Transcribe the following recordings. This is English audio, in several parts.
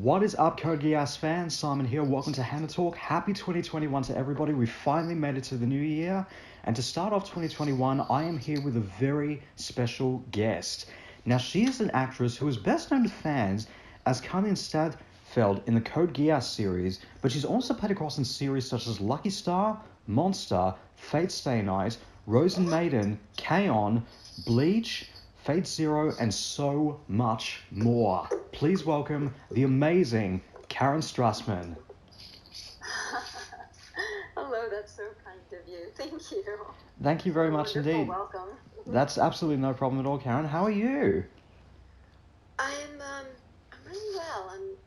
What is up, Code Geass fans? Simon here. Welcome to HannaTalk. Happy 2021 to everybody. We finally made it to the new year. And to start off 2021, I am here with a very special guest. Now, she is an actress who is best known to fans as Karen Strassman in the Code Geass series, but she's also played across in series such as Lucky Star, Monster, Fate Stay Night, Rose and Maiden, K-On!, Bleach, Fate Zero, and so much more. Please welcome the amazing Karen Strassman. Hello, that's so kind of you. Thank you. Thank you very much indeed. Welcome. That's absolutely no problem at all, Karen. How are you? I'm really well. I'm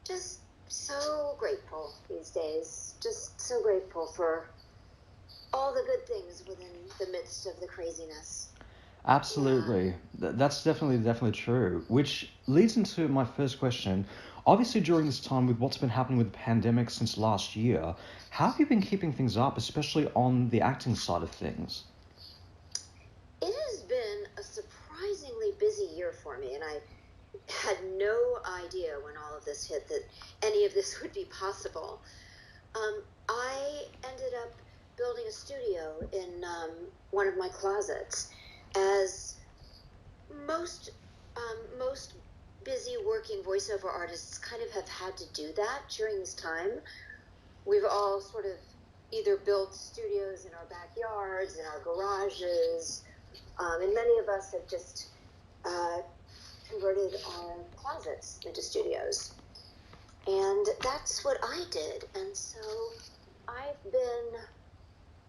just so grateful these days. Just so grateful for all the good things within the midst of the craziness. Absolutely. Yeah. That's definitely true. Which leads into my first question. Obviously, during this time with what's been happening with the pandemic since last year, how have you been keeping things up, especially on the acting side of things? It has been a surprisingly busy year for me, and I had no idea when all of this hit that any of this would be possible. I ended up building a studio in one of my closets, as most busy working voiceover artists kind of have had to do that during this time. We've all sort of either built studios in our backyards, in our garages, and many of us have just converted our closets into studios. And that's what I did. And so I've been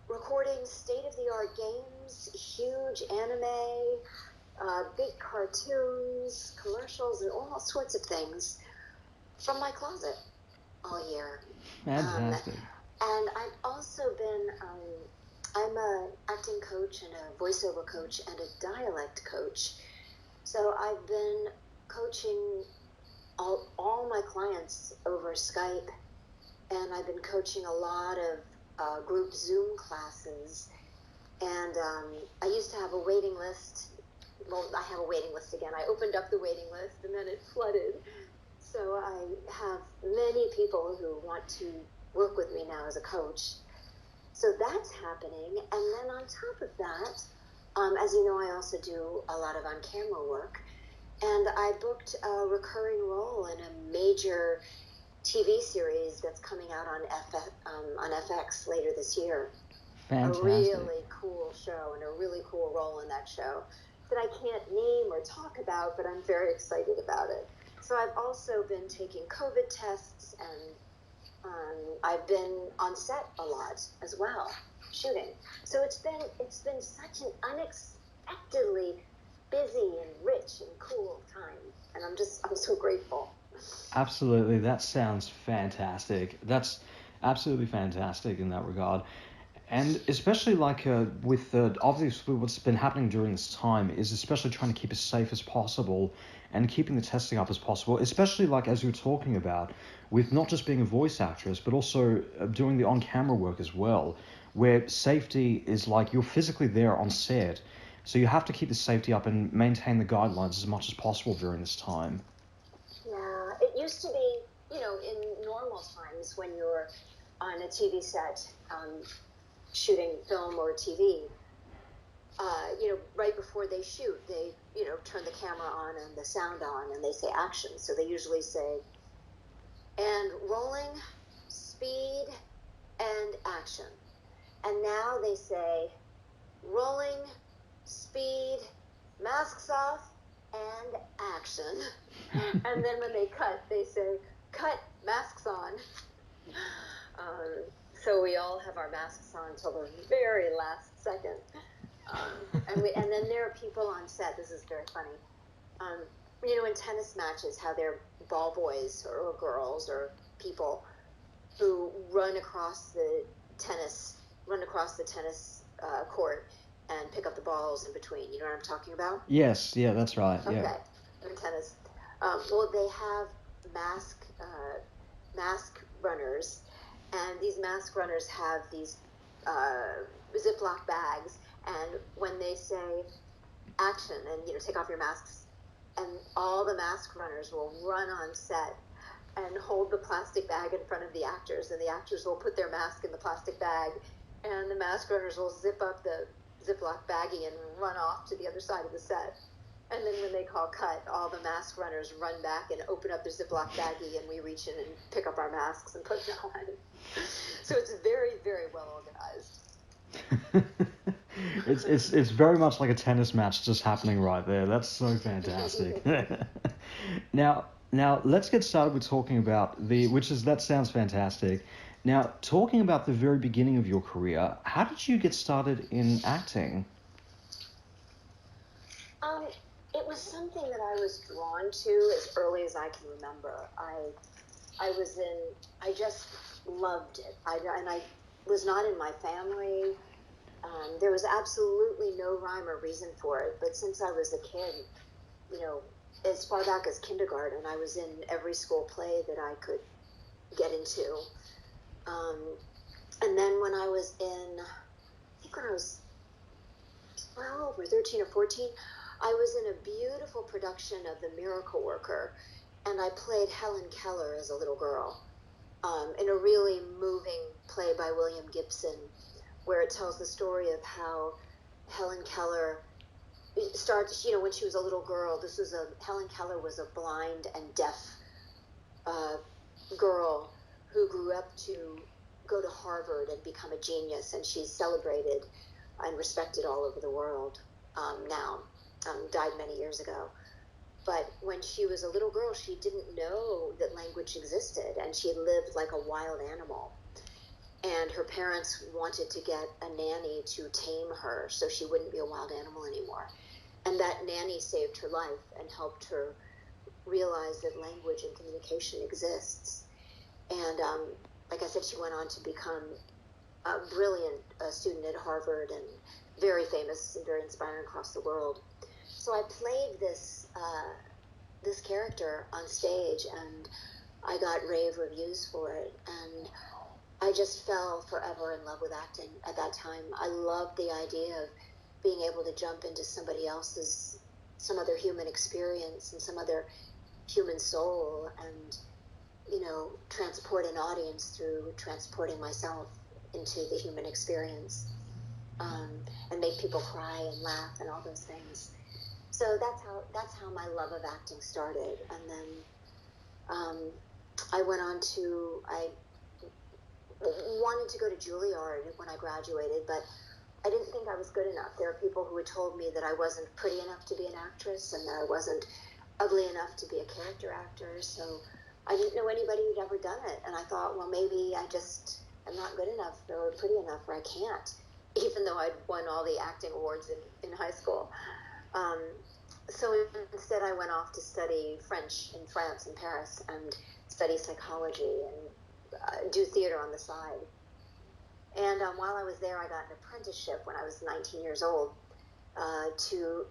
recording state-of-the-art games, huge anime, big cartoons, commercials, and all sorts of things from my closet all year. Fantastic. And I've also been, I'm an acting coach and a voiceover coach and a dialect coach. So I've been coaching all my clients over Skype, and I've been coaching a lot of group Zoom classes, and I used to have a waiting list. Well, I have a waiting list again. I opened up the waiting list, and then it flooded. So I have many people who want to work with me now as a coach. So that's happening, and then on top of that, as you know, I also do a lot of on-camera work, and I booked a recurring role in a major TV series that's coming out on FX later this year. Fantastic. A really cool show and a really cool role in that show that I can't name or talk about, but I'm very excited about it. So I've also been taking COVID tests, and I've been on set a lot as well, shooting. So it's been such an unexpectedly busy and rich and cool time, and I'm so grateful. Absolutely, that sounds fantastic. That's absolutely fantastic in that regard. And especially with obviously what's been happening during this time is especially trying to keep as safe as possible and keeping the testing up as possible, especially as you were talking about, with not just being a voice actress, but also doing the on-camera work as well, where safety is you're physically there on set. So you have to keep the safety up and maintain the guidelines as much as possible during this time. Yeah, it used to be, in normal times when you're on a TV set, shooting film or TV, right before they shoot, they, turn the camera on and the sound on, and they say action. So they usually say, and rolling, speed, and action. And now they say, rolling, speed, masks off, and action. And then when they cut, they say, cut, masks on. So we all have our masks on until the very last second. And then there are people on set, this is very funny, in tennis matches, how they're ball boys or girls or people who run across the tennis court and pick up the balls in between. You know what I'm talking about? Yes, yeah, that's right. Okay, yeah. In tennis. Well, they have mask runners, and these mask runners have these Ziploc bags, and when they say action and take off your masks, and all the mask runners will run on set and hold the plastic bag in front of the actors, and the actors will put their mask in the plastic bag, and the mask runners will zip up the Ziploc baggie and run off to the other side of the set. And then when they call cut, all the mask runners run back and open up their Ziploc baggie, and we reach in and pick up our masks and put them on. So it's very, very well organized. It's very much like a tennis match just happening right there. That's so fantastic. Now let's get started with talking about that sounds fantastic. Now, talking about the very beginning of your career, how did you get started in acting? It was something that I was drawn to as early as I can remember. I just loved it. I was not in my family. There was absolutely no rhyme or reason for it. But since I was a kid, as far back as kindergarten, I was in every school play that I could get into. And then when I was when I was 12 or 13 or 14, I was in a beautiful production of The Miracle Worker, and I played Helen Keller as a little girl, in a really moving play by William Gibson, where it tells the story of how Helen Keller starts, when she was a little girl. Helen Keller was a blind and deaf girl who grew up to go to Harvard and become a genius, and she's celebrated and respected all over the world now. Died many years ago. But when she was a little girl, she didn't know that language existed, and she lived like a wild animal. And her parents wanted to get a nanny to tame her so she wouldn't be a wild animal anymore. And that nanny saved her life and helped her realize that language and communication exists. And like I said, she went on to become a brilliant student at Harvard and very famous and very inspiring across the world. So I played this character on stage, and I got rave reviews for it, and I just fell forever in love with acting at that time. I loved the idea of being able to jump into somebody else's, some other human experience and some other human soul, and transport an audience through transporting myself into the human experience, and make people cry and laugh and all those things. So that's how my love of acting started. And then I wanted to go to Juilliard when I graduated, but I didn't think I was good enough. There are people who had told me that I wasn't pretty enough to be an actress, and that I wasn't ugly enough to be a character actor. So I didn't know anybody who'd ever done it. And I thought, well, maybe I just am not good enough or pretty enough, or I can't, even though I'd won all the acting awards in high school. So instead I went off to study French in France, in Paris, and study psychology and do theater on the side. And while I was there, I got an apprenticeship when I was 19 years old to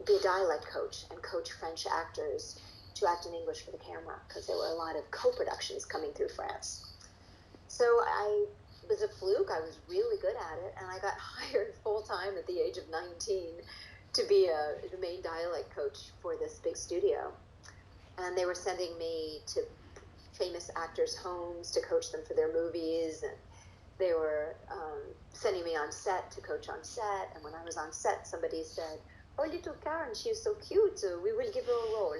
be a dialect coach and coach French actors to act in English for the camera, because there were a lot of co-productions coming through France. So it was a fluke. I was really good at it, and I got hired full-time at the age of 19 to be the main dialect coach for this big studio. And they were sending me to famous actors' homes to coach them for their movies, and they were sending me on set to coach on set. And when I was on set, somebody said, "Oh, little Karen, she's so cute, we will give her a role."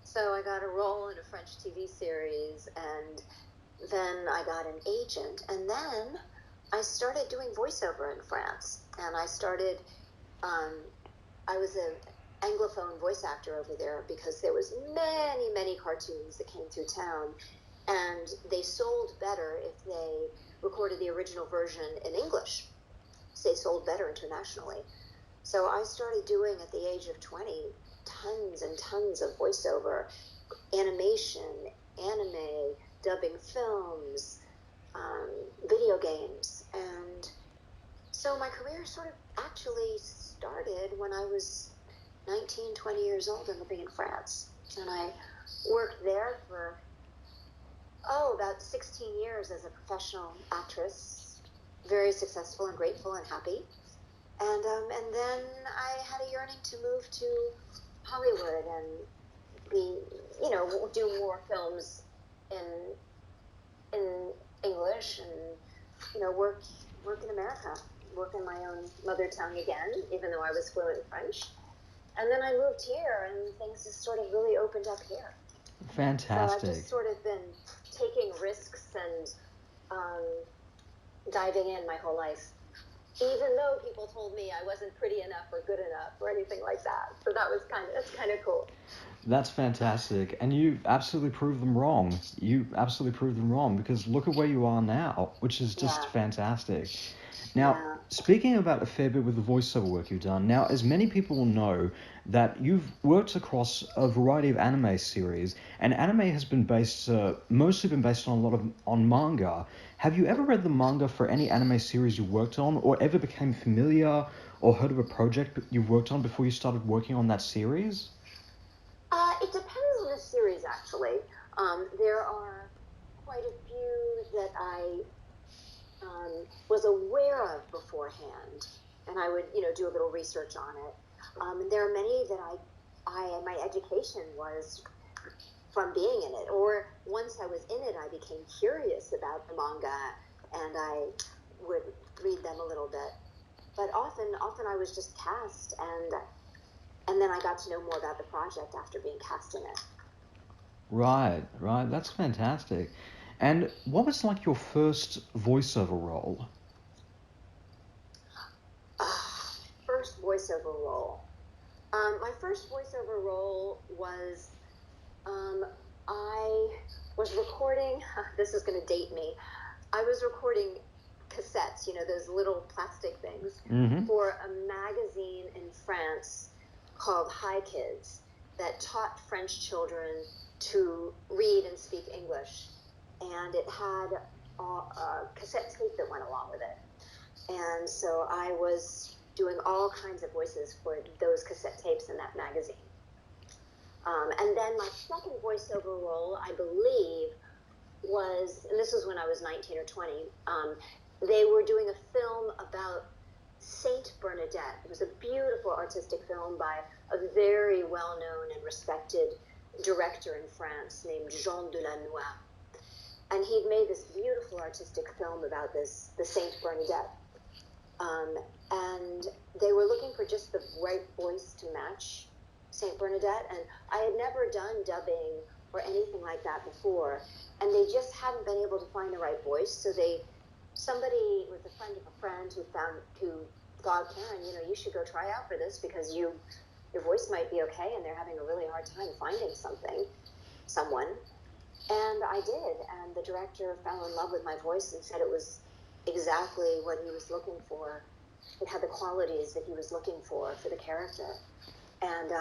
So I got a role in a French TV series, and then I got an agent, and then I started doing voiceover in France. And I started, I was an Anglophone voice actor over there, because there was many, many cartoons that came through town, and they sold better if they recorded the original version in English. So they sold better internationally. So I started doing, at the age of 20, tons and tons of voiceover, animation, anime, dubbing films, video games. And so my career sort of actually started when I was 19, 20 years old and living in France. And I worked there for, about 16 years as a professional actress, very successful and grateful and happy. And then I had a yearning to move to Hollywood and do more films in English and, work in America, work in my own mother tongue again, even though I was fluent in French. And then I moved here, and things just sort of really opened up here. Fantastic. So I've just sort of been taking risks and diving in my whole life, even though people told me I wasn't pretty enough or good enough or anything like that. So that's kind of cool. That's fantastic. And you absolutely proved them wrong. Because look at where you are now, which is just fantastic. Now, speaking about a fair bit with the voiceover work you've done, now, as many people will know that you've worked across a variety of anime series, and anime has been mostly been based on manga. Have you ever read the manga for any anime series you worked on, or ever became familiar or heard of a project you worked on before you started working on that series? It depends on the series, actually. There are quite a few that I was aware of beforehand, and I would, do a little research on it. And there are many that my education was from being in it, or once I was in it, I became curious about the manga, and I would read them a little bit. But often I was just cast, and then I got to know more about the project after being cast in it. Right. That's fantastic. And what was like your first voiceover role? First voiceover role. My first voiceover role was, I was recording, this is going to date me, I was recording cassettes, those little plastic things, for a magazine in France called Hi Kids that taught French children to read and speak English. And it had a cassette tape that went along with it. And so I was doing all kinds of voices for those cassette tapes in that magazine. And then my second voiceover role, I believe, was, and this was when I was 19 or 20, they were doing a film about Saint Bernadette. It was a beautiful artistic film by a very well-known and respected director in France named Jean Delannoy. And he'd made this beautiful artistic film about the Saint Bernadette. And they were looking for just the right voice to match Saint Bernadette. And I had never done dubbing or anything like that before. And they just hadn't been able to find the right voice. So somebody was a friend of a friend who thought, Karen, you should go try out for this because your voice might be okay, and they're having a really hard time finding someone. And I did, and the director fell in love with my voice and said it was exactly what he was looking for. It had the qualities that he was looking for the character, and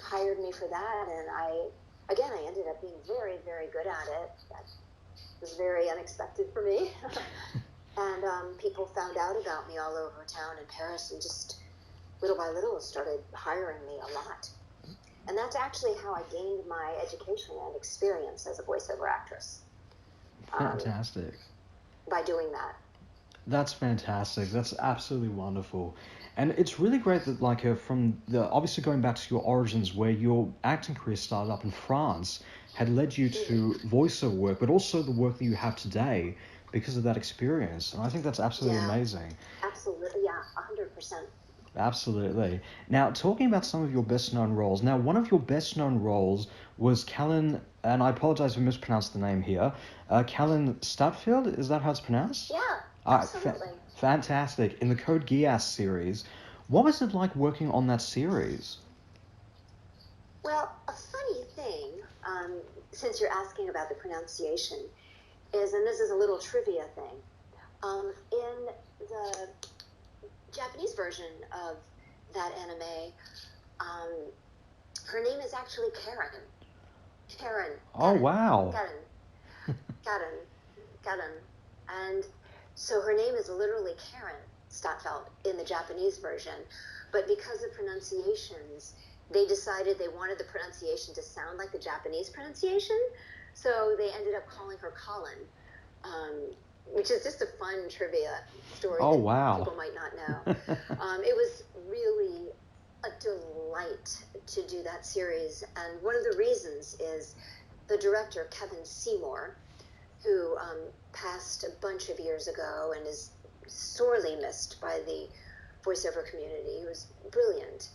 hired me for that. And I ended up being very, very good at it. That was very unexpected for me. And people found out about me all over town in Paris, and just little by little started hiring me a lot. And that's actually how I gained my education and experience as a voiceover actress. Fantastic. By doing that. That's fantastic. That's absolutely wonderful. And it's really great that, obviously going back to your origins where your acting career started up in France had led you to voiceover work, but also the work that you have today because of that experience. And I think that's absolutely amazing. Absolutely, yeah, 100%. Absolutely. Now, talking about some of your best-known roles. Now, one of your best-known roles was Karen, and I apologize if I mispronounced the name here, Karen Strassman, is that how it's pronounced? Yeah, absolutely. Fantastic. In the Code Geass series. What was it like working on that series? Well, a funny thing, since you're asking about the pronunciation, is, and this is a little trivia thing, in the Japanese version of that anime, her name is actually Karen. Karen. Oh, wow. Karen. And so her name is literally Karen Stadtfeld in the Japanese version. But because of pronunciations, they decided they wanted the pronunciation to sound like the Japanese pronunciation. So they ended up calling her Colin, which is just a fun trivia story that people might not know. It was really a delight to do that series. And one of the reasons is the director, Kevin Seymour, who passed a bunch of years ago and is sorely missed by the voiceover community. He was brilliant.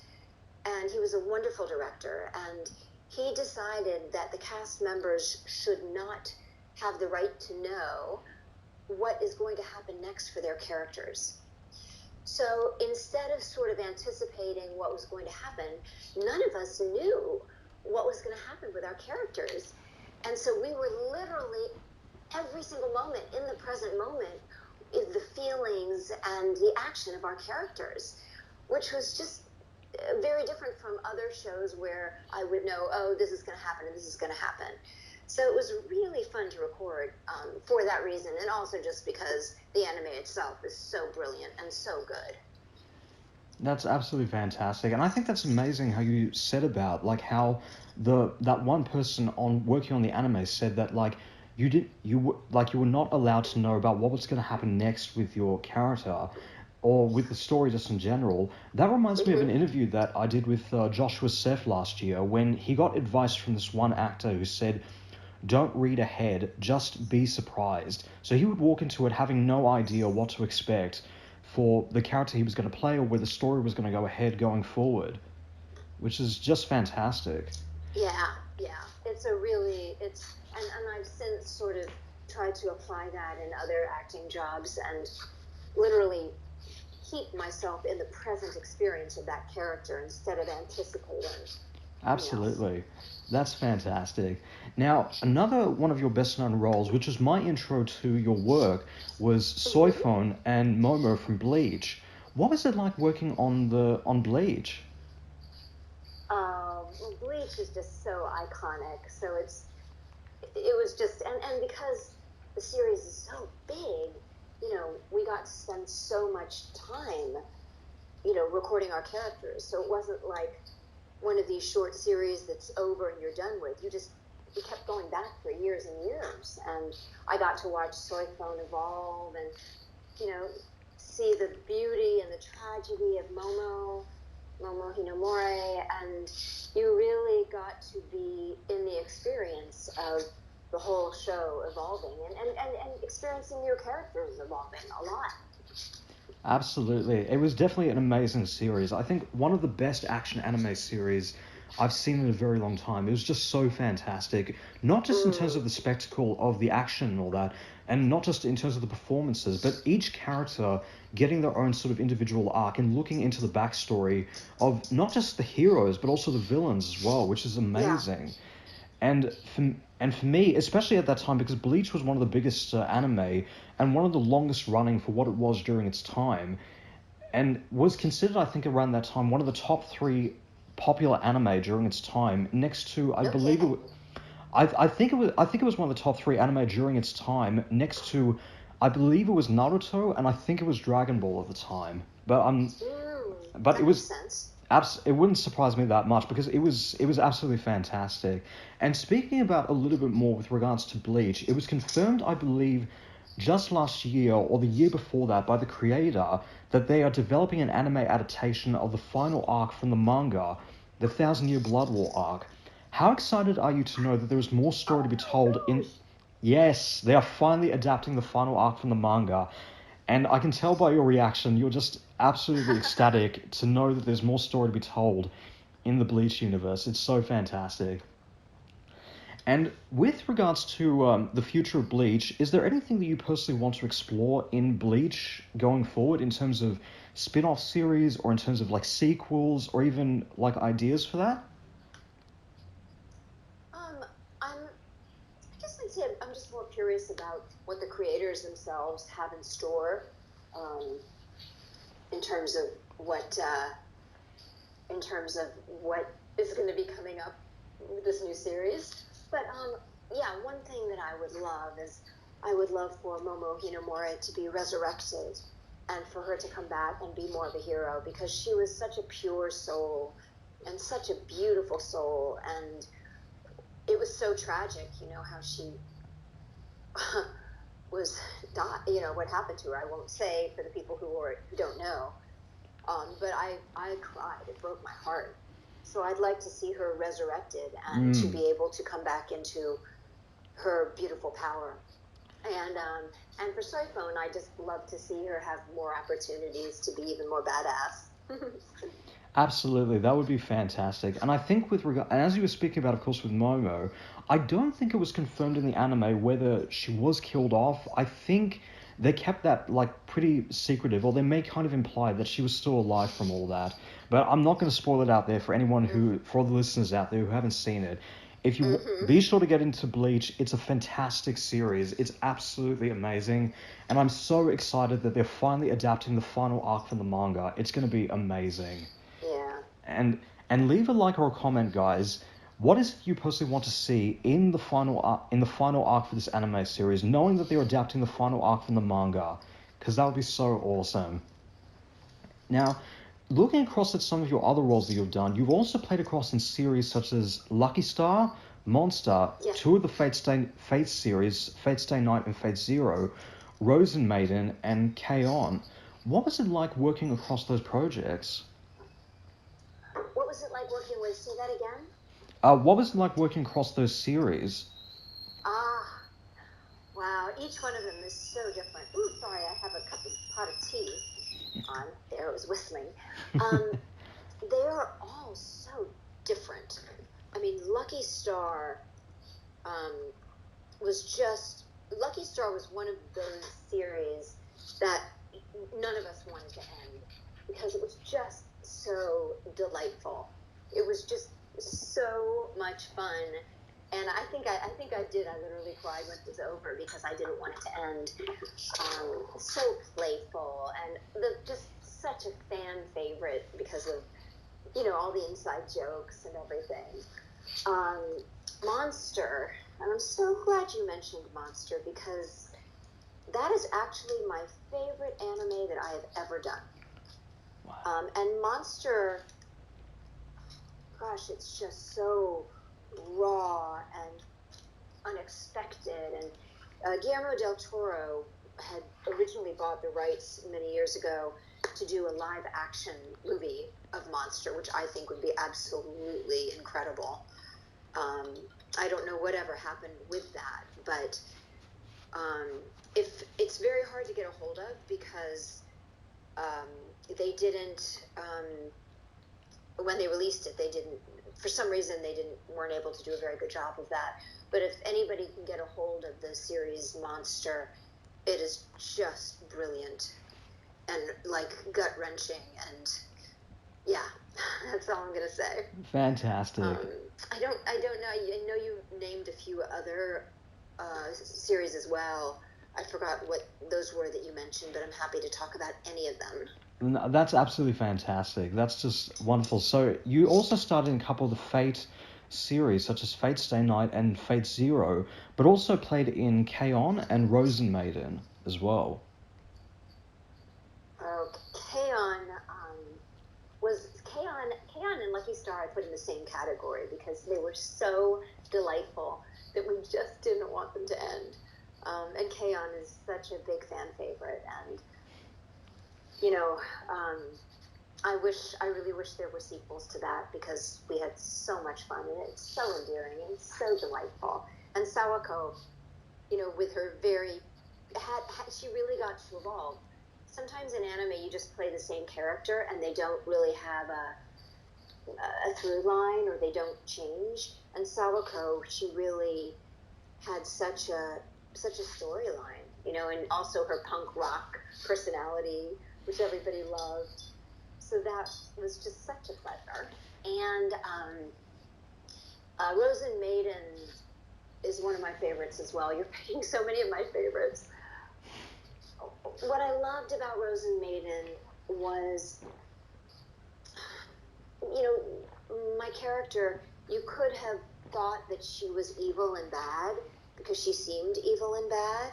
And he was a wonderful director. And he decided that the cast members should not have the right to know what is going to happen next for their characters. So instead of sort of anticipating what was going to happen, none of us knew what was going to happen with our characters. And so we were literally every single moment in the present moment is the feelings and the action of our characters, which was just very different from other shows where I would know, oh, this is going to happen and this is going to happen. So it was really fun to record for that reason, and also just because the anime itself is so brilliant and so good. That's absolutely fantastic, and I think that's amazing how you said about like how that one person working on the anime said that like you were not allowed to know about what was going to happen next with your character or with the story just in general. That reminds me of an interview that I did with Joshua Seth last year when he got advice from this one actor who said, don't read ahead, just be surprised. So he would walk into it having no idea what to expect for the character he was going to play or where the story was going to go ahead going forward, which is just fantastic. Yeah. And I've since sort of tried to apply that in other acting jobs and literally keep myself in the present experience of that character instead of anticipating. Absolutely. That's fantastic. Now, another one of your best-known roles, which was my intro to your work, was Soifon and Momo from Bleach. What was it like working on Bleach? Well, Bleach is just so iconic. So it was just, and because the series is so big, we got to spend so much time, recording our characters. So it wasn't like one of these short series that's over and you're done with. We kept going back for years and years. And I got to watch Soifon evolve and, see the beauty and the tragedy of Momo Hinomore, and you really got to be in the experience of the whole show evolving and experiencing your characters evolving a lot. Absolutely. It was definitely an amazing series. I think one of the best action anime series I've seen in a very long time. It was just so fantastic, not just in terms of the spectacle of the action and all that, and not just in terms of the performances, but each character getting their own sort of individual arc and looking into the backstory of not just the heroes, but also the villains as well, which is amazing. Yeah. And for me, especially at that time, because Bleach was one of the biggest anime and one of the longest running for what it was during its time, and was considered, I think, around that time, one of the top 3 popular anime during its time, next to, I believe it was, I think it was one of the top 3 anime during its time, next to, I believe it was Naruto, and I think it was Dragon Ball at the time. But it was, it wouldn't surprise me that much because it was absolutely fantastic. And speaking about a little bit more with regards to Bleach, it was confirmed, I believe, just last year or the year before that by the creator that they are developing an anime adaptation of the final arc from the manga, the 1,000-Year Blood War arc. How excited are you to know that there is more story to be told in... Yes, they are finally adapting the final arc from the manga. And I can tell by your reaction, you're just absolutely ecstatic to know that there's more story to be told in the Bleach universe. It's so fantastic. And with regards to the future of Bleach, is there anything that you personally want to explore in Bleach going forward in terms of spin-off series or in terms of like sequels or even like ideas for that? I guess I'd say I'm just more curious about what the creators themselves have in store, in terms of what is going to be coming up with this new series. But one thing that I would love is I would love for Momo Hinomore to be resurrected and for her to come back and be more of a hero, because she was such a pure soul and such a beautiful soul, and it was so tragic, how she was what happened to her. I won't say for the people who don't know, but I cried. It broke my heart. So I'd like to see her resurrected and to be able to come back into her beautiful power. And for Soy Phone, I just love to see her have more opportunities to be even more badass. Absolutely, that would be fantastic. And I think with regard, and as you were speaking about, of course, with Momo, I don't think it was confirmed in the anime whether she was killed off. I think they kept that like pretty secretive, or they may kind of imply that she was still alive from all that. But I'm not going to spoil it out there for anyone who, for all the listeners out there who haven't seen it. If you be sure to get into Bleach, it's a fantastic series. It's absolutely amazing, and I'm so excited that they're finally adapting the final arc from the manga. It's going to be amazing. Yeah. And leave a like or a comment, guys. What is it you personally want to see in the final arc for this anime series, knowing that they're adapting the final arc from the manga? Because that would be so awesome. Now, looking across at some of your other roles that you've done, you've also played across in series such as Lucky Star, Monster, two of the Fate series, Fate Stay Night and Fate Zero, Rosen Maiden, and K-On! What was it like working across those projects? What was it like working with? Say that again. What was it like working across those series? Wow. Each one of them is so different. Ooh, sorry, I have a pot of tea on. There, it was whistling. They are all so different. I mean, Lucky Star Lucky Star was one of those series that none of us wanted to end because it was just so delightful. It was just so much fun, and I think I did. I literally cried when it was over because I didn't want it to end. So playful and just such a fan favorite because of all the inside jokes and everything. Monster, and I'm so glad you mentioned Monster because that is actually my favorite anime that I have ever done. Wow. And Monster, gosh, it's just so raw and unexpected. And Guillermo del Toro had originally bought the rights many years ago to do a live action movie of Monster, which I think would be absolutely incredible. I don't know whatever happened with that, but if it's very hard to get a hold of because they didn't when they released it, they didn't, for some reason weren't able to do a very good job of that. But if anybody can get a hold of the series Monster, it is just brilliant and like gut wrenching, and yeah, that's all I'm gonna say. Fantastic. I don't know. I know you named a few other series as well. I forgot what those were that you mentioned, but I'm happy to talk about any of them. No, that's absolutely fantastic. That's just wonderful. So you also started in a couple of the Fate series, such as Fate Stay Night and Fate Zero, but also played in K-On! And Rosen Maiden as well. K-On! K-On! And Lucky Star I put in the same category because they were so delightful that we just didn't want them to end. And K-On! Is such a big fan favorite, and I really wish there were sequels to that because we had so much fun and it's so endearing and so delightful. And Sawako, with her she really got to evolve. Sometimes in anime you just play the same character and they don't really have a through line or they don't change. And Sawako, she really had such a storyline, and also her punk rock personality, which everybody loved. So that was just such a pleasure. And Rosen Maiden is one of my favorites as well. You're picking so many of my favorites. What I loved about Rosen Maiden was, my character, you could have thought that she was evil and bad because she seemed evil and bad,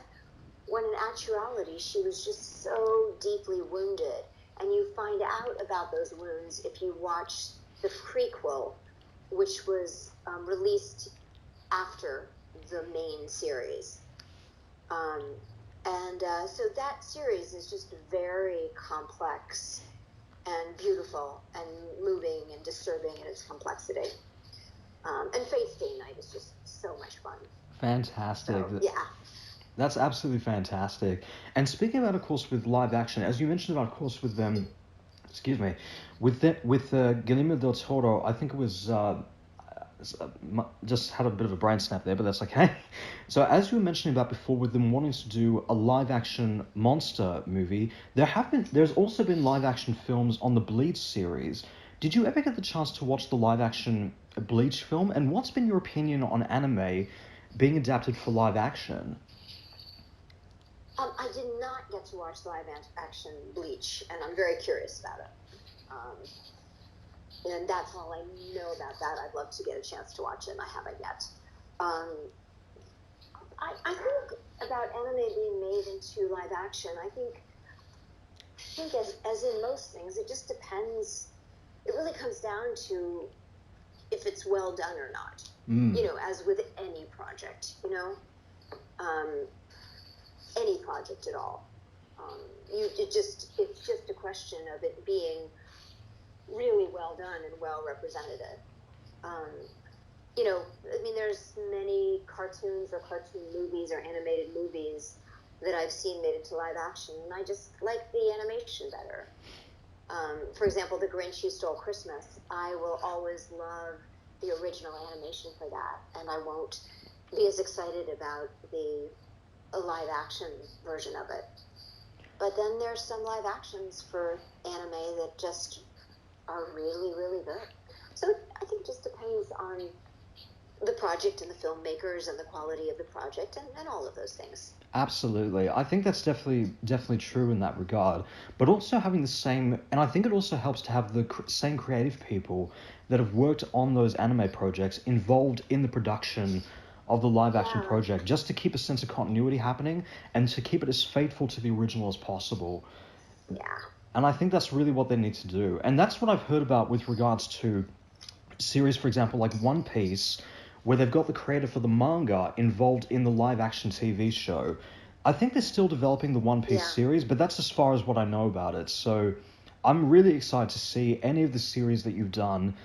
when in actuality she was just so deeply wounded. And you find out about those wounds if you watch the prequel, which was released after the main series. So that series is just very complex and beautiful and moving and disturbing in its complexity. And Fate Stay Night is just so much fun. Fantastic. So, yeah. That's absolutely fantastic. And speaking about, of course, with live action, as you mentioned about, of course, with them, with Guillermo del Toro, I think it was just had a bit of a brain snap there, but that's okay. So as you were mentioning about before, with them wanting to do a live action monster movie, there's also been live action films on the Bleach series. Did you ever get the chance to watch the live action Bleach film? And what's been your opinion on anime being adapted for live action? I did not get to watch live action Bleach, and I'm very curious about it. And that's all I know about that. I'd love to get a chance to watch it, and I haven't yet. I think about anime being made into live action, I think as in most things, it just depends. It really comes down to if it's well done or not. You know, as with any project, you know, any project at all. It's just a question of it being really well done and well represented. You know, I mean, there's many cartoons or cartoon movies or animated movies that I've seen made into live action, and I just like the animation better. For example, The Grinch Who Stole Christmas. I will always love the original animation for that, and I won't be as excited about the live action version of it. But then there's some live actions for anime that just are really, really good. So I think it just depends on the project and the filmmakers and the quality of the project and all of those things. Absolutely. I think that's definitely true in that regard. But also having the same, and I think it also helps to have the same creative people that have worked on those anime projects involved in the production of the live action project, just to keep a sense of continuity happening and to keep it as faithful to the original as possible. Yeah. And I think that's really what they need to do. And that's what I've heard about with regards to series, for example, like One Piece, where they've got the creator for the manga involved in the live action TV show. I think they're still developing the One Piece series, but that's as far as what I know about it. So I'm really excited to see any of the series that you've done.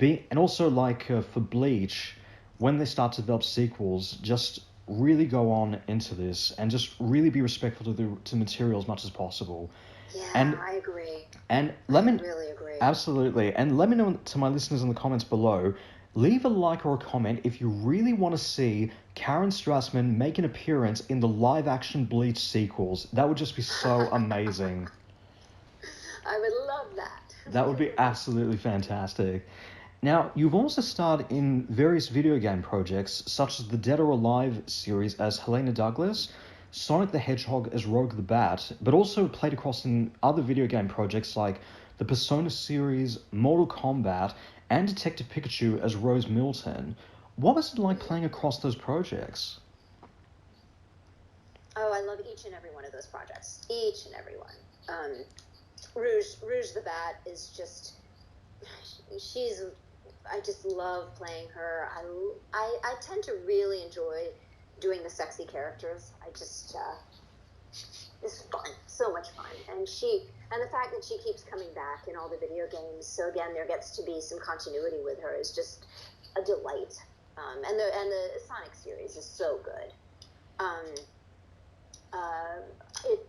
And also, like, for Bleach, when they start to develop sequels, just really go on into this and just really be respectful to material as much as possible. Yeah, and I agree. And I really agree. Absolutely. And let me know to my listeners in the comments below, leave a like or a comment if you really want to see Karen Strassman make an appearance in the live action Bleach sequels. That would just be so amazing. I would love that. That would be absolutely fantastic. Now, you've also starred in various video game projects, such as the Dead or Alive series as Helena Douglas, Sonic the Hedgehog as Rogue the Bat, but also played across in other video game projects like the Persona series, Mortal Kombat, and Detective Pikachu as Rose Milton. What was it like playing across those projects? Oh, I love each and every one of those projects. Each and every one. Rouge the Bat is just... I just love playing her. I tend to really enjoy doing the sexy characters. It's fun, so much fun. And the fact that she keeps coming back in all the video games, so again, there gets to be some continuity with her, is just a delight. And the Sonic series is so good. It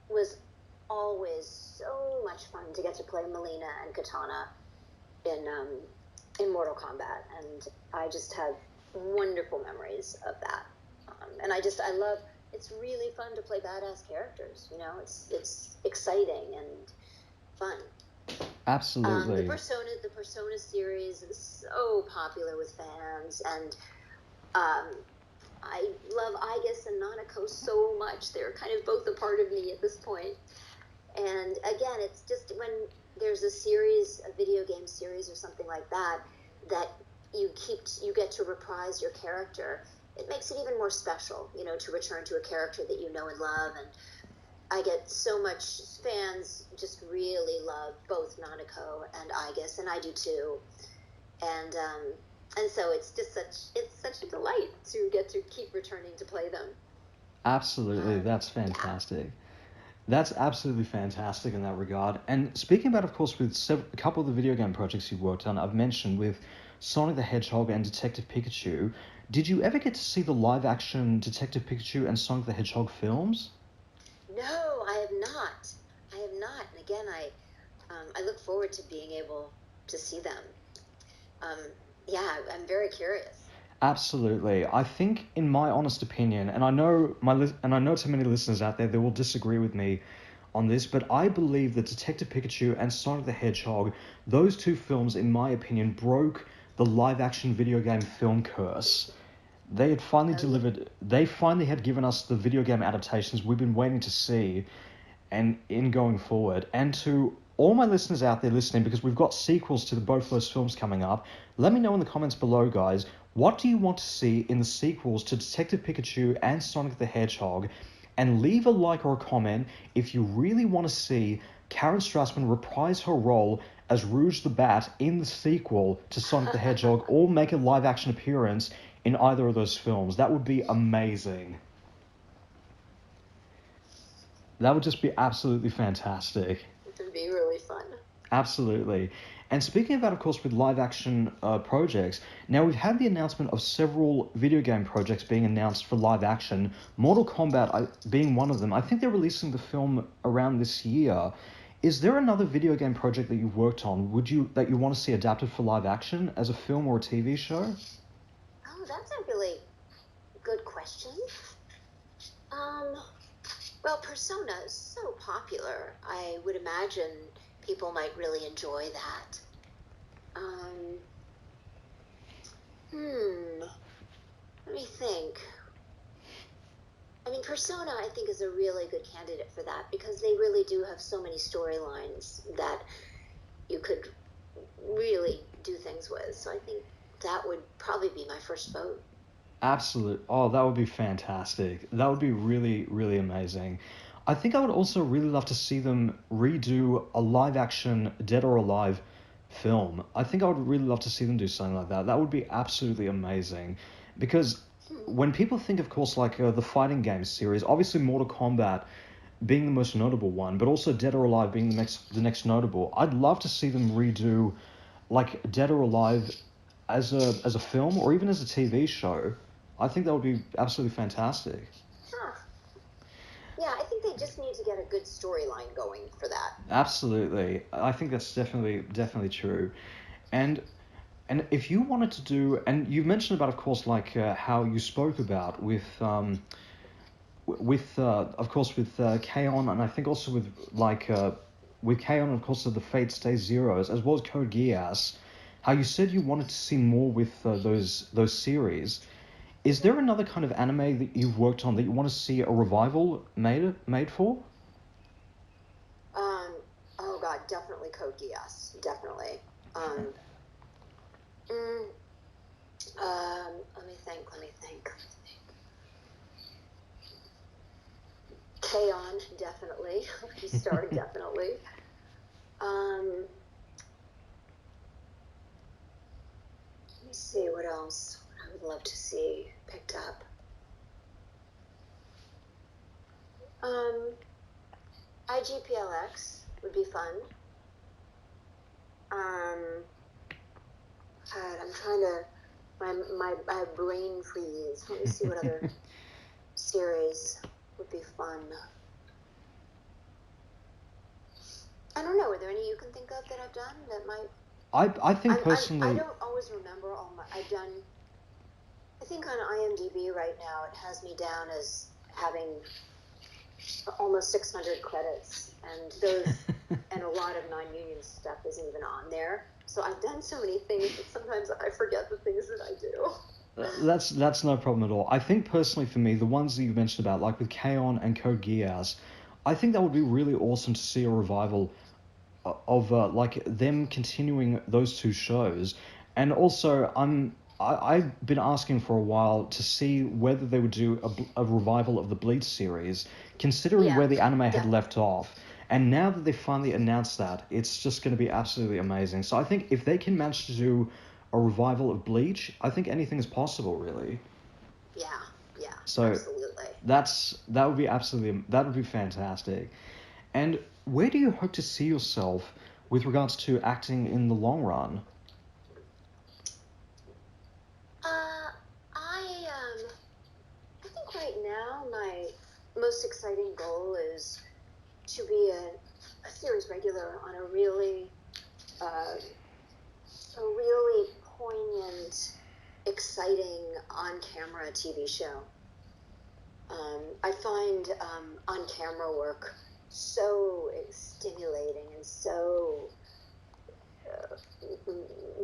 was always so much fun to get to play Melina and Katana in Mortal Kombat, and I just have wonderful memories of that. And I love. It's really fun to play badass characters. You know, it's exciting and fun. Absolutely. The Persona series is so popular with fans, and I love Aigis and Nanako so much. They're kind of both a part of me at this point. And again, it's just when there's a video game series or something like that you get to reprise your character, it makes it even more special, you know, to return to a character that you know and love. And I get so much, fans just really love both Nanako and Aigis, and I do too. And so it's such a delight to get to keep returning to play them. Absolutely, that's fantastic. Yeah. That's absolutely fantastic in that regard. And speaking about, of course, with a couple of the video game projects you've worked on, I've mentioned with Sonic the Hedgehog and Detective Pikachu, Did you ever get to see the live-action Detective Pikachu and Sonic the Hedgehog films? No, I have not. I have not. And again, I look forward to being able to see them. Yeah, I'm very curious. Absolutely. I think, in my honest opinion, and I know to many listeners out there, they will disagree with me on this, but I believe that Detective Pikachu and Sonic the Hedgehog, those two films, in my opinion, broke the live-action video game film curse. They had finally delivered. They finally had given us the video game adaptations we've been waiting to see, and in going forward. And to all my listeners out there listening, because we've got sequels to both those films coming up, let me know in the comments below, guys. What do you want to see in the sequels to Detective Pikachu and Sonic the Hedgehog? And leave a like or a comment if you really want to see Karen Strassman reprise her role as Rouge the Bat in the sequel to Sonic the Hedgehog, or make a live-action appearance in either of those films. That would be amazing. That would just be absolutely fantastic. It would be really fun. Absolutely. And speaking of that, of course, with live-action projects, now we've had the announcement of several video game projects being announced for live-action, Mortal Kombat being one of them. I think they're releasing the film around this year. Is there another video game project that you've worked on that you want to see adapted for live-action as a film or a TV show? Oh, that's a really good question. Well, Persona is so popular. I would imagine people might really enjoy that. Let me think. I mean, Persona, I think, is a really good candidate for that because they really do have so many storylines that you could really do things with. So I think that would probably be my first vote. Absolute. Oh, that would be fantastic. That would be really, really amazing. I think I would also really love to see them redo a live-action Dead or Alive film. I think I would really love to see them do something like that. That would be absolutely amazing. Because when people think, of course, like the fighting game series, obviously Mortal Kombat being the most notable one, but also Dead or Alive being the next notable, I'd love to see them redo like Dead or Alive as a film or even as a TV show. I think that would be absolutely fantastic. Yeah, I think they just need to get a good storyline going for that. Absolutely. I think that's definitely true. And if you wanted to do, and you mentioned about, of course, like how you spoke about with of course with K-On! And I think also with K-On! And of course the Fate Stay Zeros, as well as Code Geass, how you said you wanted to see more with those series. Is there another kind of anime that you've worked on that you want to see a revival made for? Oh god, definitely Code Geass, definitely. Let me think. K-On! Definitely. He starred definitely. Let me see what else I would love to see picked up. IGPLX would be fun. God, I'm trying to my brain freeze. Let me see what other series would be fun. I don't know. Are there any you can think of that I've done that might? I think personally, I don't always remember all my. I've done. I think on IMDb right now it has me down as having almost 600 credits, and those and a lot of non-union stuff isn't even on there. So I've done so many things that sometimes I forget the things that I do. That's no problem at all. I think personally for me, the ones that you mentioned about, like with K-On! And Code Geass, I think that would be really awesome to see a revival of like them continuing those two shows. And also, I've been asking for a while to see whether they would do a revival of the Bleach series, considering where the anime had left off. And now that they finally announced that, it's just going to be absolutely amazing. So I think if they can manage to do a revival of Bleach, I think anything is possible, really. Yeah, so absolutely. That would be fantastic. And where do you hope to see yourself with regards to acting in the long run? I right now, my most exciting goal is to be a series regular on a really poignant, exciting on-camera TV show. I find on-camera work so stimulating and so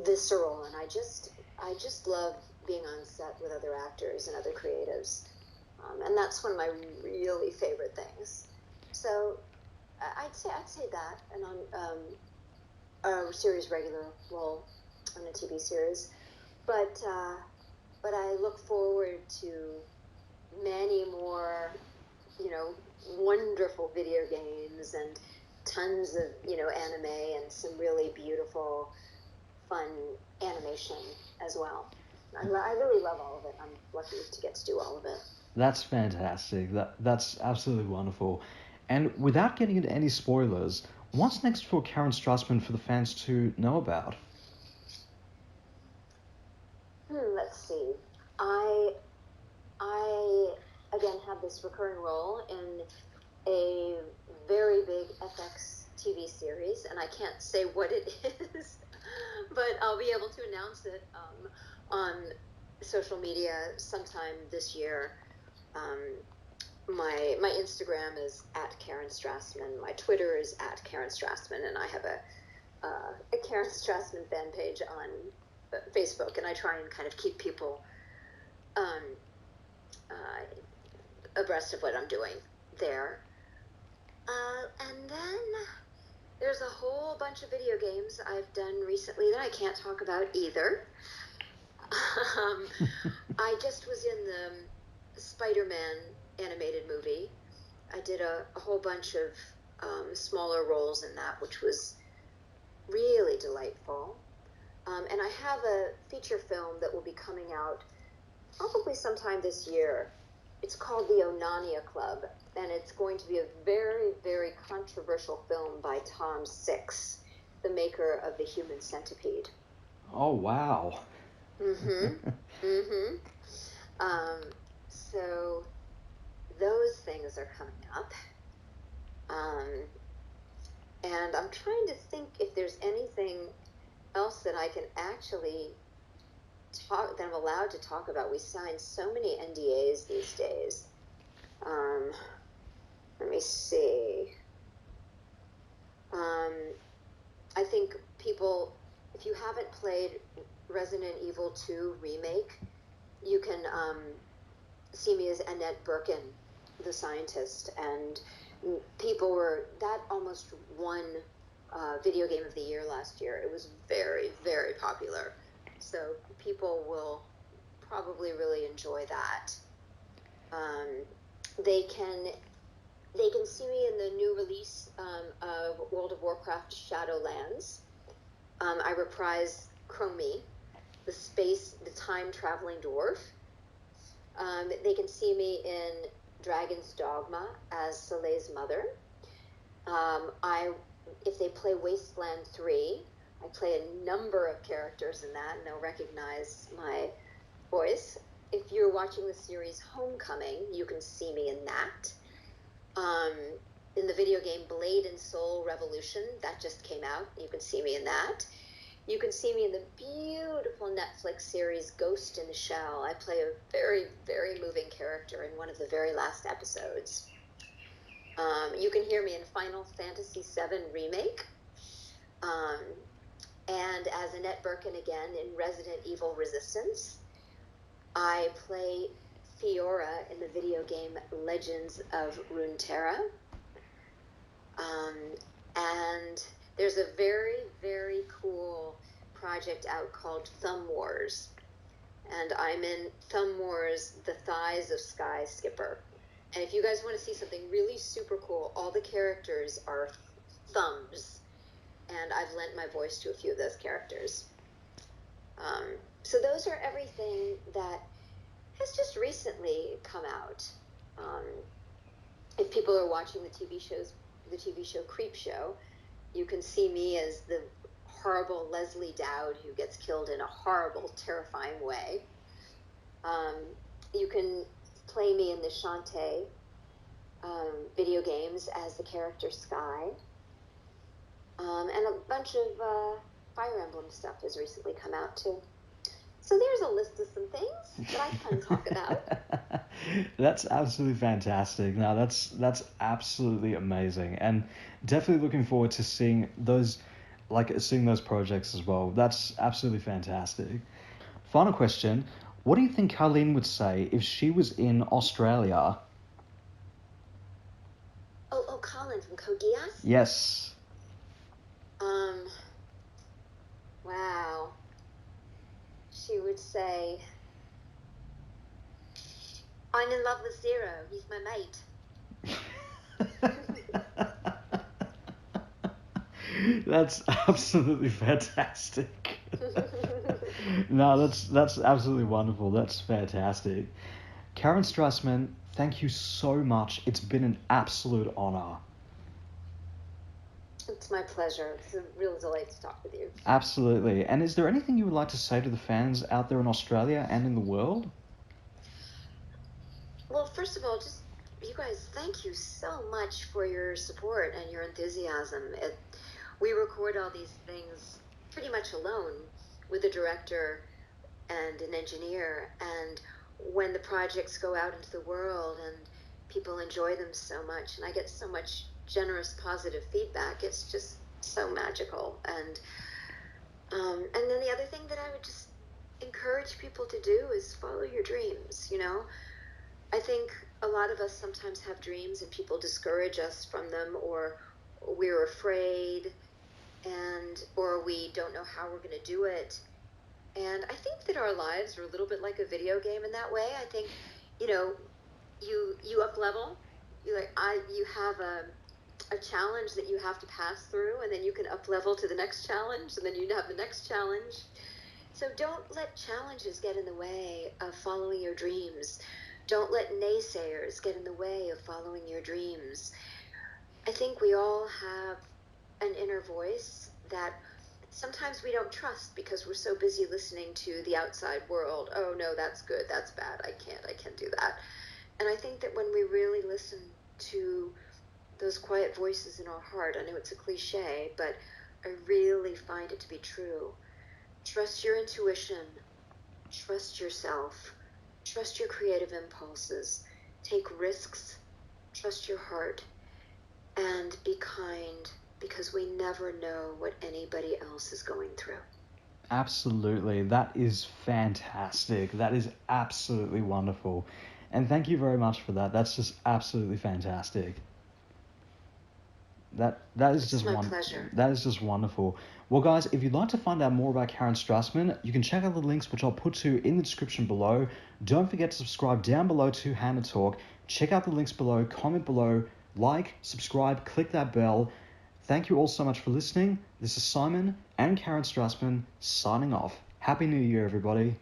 visceral, and I just love being on set with other actors and other creatives, and that's one of my really favorite things. So I'd say that, and on a series regular role on a TV series, but I look forward to many more, wonderful video games and tons of, anime and some really beautiful, fun animation as well. I really love all of it. I'm lucky to get to do all of it. That's fantastic. That's absolutely wonderful. And without getting into any spoilers, what's next for Karen Strassman for the fans to know about? Let's see. I again have this recurring role in a very big FX TV series, and I can't say what it is, but I'll be able to announce it on social media sometime this year. My Instagram is @Karen Strassman. My Twitter is @Karen Strassman, and I have a Karen Strassman fan page on Facebook, and I try and kind of keep people abreast of what I'm doing there. And then there's a whole bunch of video games I've done recently that I can't talk about either. I just was in the Spider-Man animated movie. I did a whole bunch of smaller roles in that, which was really delightful. And I have a feature film that will be coming out probably sometime this year. It's called The Onania Club, and it's going to be a very, very controversial film by Tom Six, the maker of The Human Centipede. Oh, wow. So those things are coming up. And I'm trying to think if there's anything else that I can actually talk, that I'm allowed to talk about. We sign so many NDAs these days. Let me see. I think people, if you haven't played Resident Evil 2 Remake, you can see me as Annette Birkin, the scientist, and that almost won Video Game of the Year last year. It was very, very popular. So people will probably really enjoy that. They can see me in the new release of World of Warcraft Shadowlands. I reprise Chromie, the time-traveling dwarf. They can see me in Dragon's Dogma as Soleil's mother. If they play Wasteland 3, I play a number of characters in that, and they'll recognize my voice. If you're watching the series Homecoming, you can see me in that. In the video game Blade and Soul Revolution, that just came out. You can see me in that. You can see me in the beautiful Netflix series Ghost in the Shell. I play a very, very moving character in one of the very last episodes. You can hear me in Final Fantasy VII Remake. And as Annette Birkin again in Resident Evil Resistance. I play Fiora in the video game Legends of Runeterra. And there's a very, very cool project out called Thumb Wars. And I'm in Thumb Wars, The Thighs of Sky Skipper. And if you guys want to see something really super cool, all the characters are thumbs. And I've lent my voice to a few of those characters. So those are everything that has just recently come out. If people are watching the TV show Creep Show, you can see me as the horrible Leslie Dowd who gets killed in a horrible, terrifying way. You can play me in the Shantae video games as the character Sky. And a bunch of Fire Emblem stuff has recently come out too. So there's a list of some things that I can talk about. That's absolutely fantastic. Now that's absolutely amazing, and definitely looking forward to seeing those projects as well. That's absolutely fantastic. Final question: what do you think Carlene would say if she was in Australia? Oh, Colin from Geass? Yes. Wow. She would say, I'm in love with Zero. He's my mate. That's absolutely fantastic. No, that's absolutely wonderful. That's fantastic. Karen Strassman, thank you so much. It's been an absolute honor. It's my pleasure. It's a real delight to talk with you. Absolutely. And is there anything you would like to say to the fans out there in Australia and in the world? Well, first of all, just you guys, thank you so much for your support and your enthusiasm. We record all these things pretty much alone with a director and an engineer. And when the projects go out into the world and people enjoy them so much, and I get so much generous positive feedback, it's just so magical. And then the other thing that I would just encourage people to do is follow your dreams. I think a lot of us sometimes have dreams and people discourage us from them, or we're afraid, or we don't know how we're going to do it. And I think that our lives are a little bit like a video game in that way. I think you up level, you have a challenge that you have to pass through, and then you can up level to the next challenge, and then you have the next challenge. So don't let challenges get in the way of following your dreams. Don't let naysayers get in the way of following your dreams. I think we all have an inner voice that sometimes we don't trust because we're so busy listening to the outside world. Oh no, that's good, that's bad, I can't do that. And I think that when we really listen to those quiet voices in our heart, I know it's a cliche, but I really find it to be true. Trust your intuition, trust yourself, trust your creative impulses, take risks, trust your heart, and be kind, because we never know what anybody else is going through. Absolutely. That is fantastic. That is absolutely wonderful. And thank you very much for that. That's just absolutely fantastic. That is just my pleasure. That is just wonderful. Well, guys, if you'd like to find out more about Karen Strassman, you can check out the links which I'll put to in the description below. Don't forget to subscribe down below to HannaTalk. Check out the links below, comment below, like, subscribe, click that bell. Thank you all so much for listening. This is Simon and Karen Strassman signing off. Happy New Year, everybody.